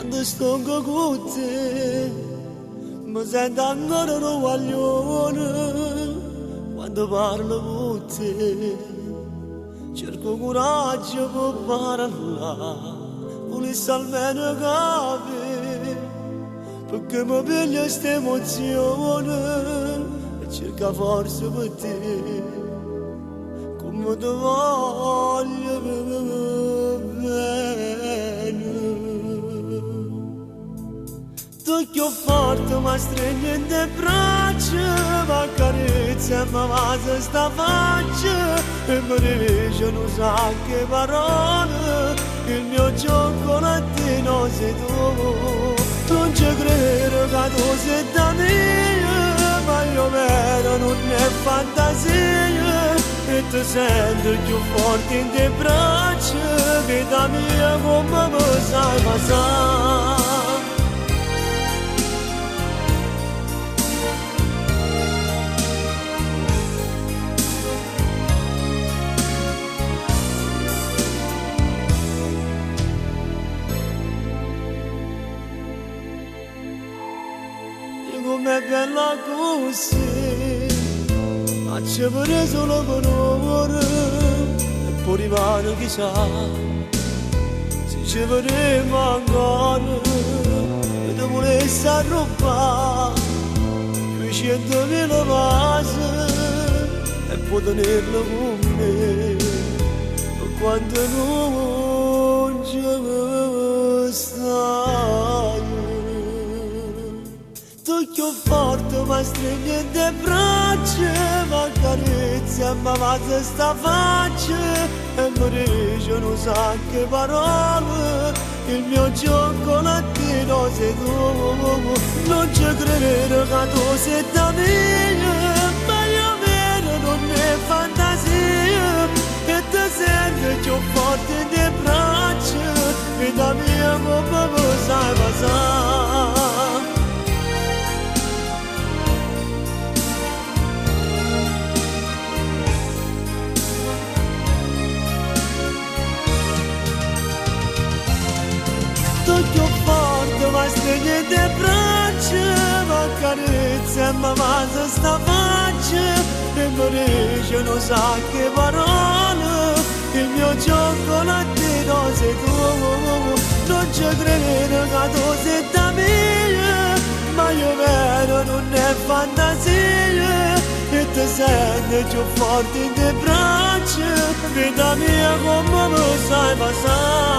quando sto con te, mi sento ancora un guaglione, quando parlo con te, cerco coraggio per parlare, volessi almeno capire, perché mi piglia questa emozione, e cerca forza per te, come ti voglio bene. Tocchio forte ma stringente braccia, ma carezza ma vasa sta faccia e mi dice non sa che parole, il mio cioccolatino sei tu, non ci credo che tu sei da mia, ma io vero non è fantasia e ti sento più forte in te braccia che da mia come mi sai passare. Com'è bella così, ma ci vorrei solo per ora, e poi rimane chissà, se ci vorremmo ancora, e ti volessi arrubare, quei 100.000 vasi, e poi tenerlo con me, per quanto non ci stai. Tocchio forte ma stringente braccia, ma carezza ma vazza sta faccia e mi dice non sa che parole, il mio cioccolatino sei tu, non ci credo che tu sei da mia, ma io vero non è fantasia e ti sento più forte in te braccia e da mia come mi sai passare. Tocchio forte ma stringente braccia, ma carezza ma vasa sta faccia e mi dice non sa che parole, il mio cioccolatino sei tu, non ci credo che tu sei da mia, ma io vero non è fantasia e ti sento più forte in te braccia che da mia come mi sai passare.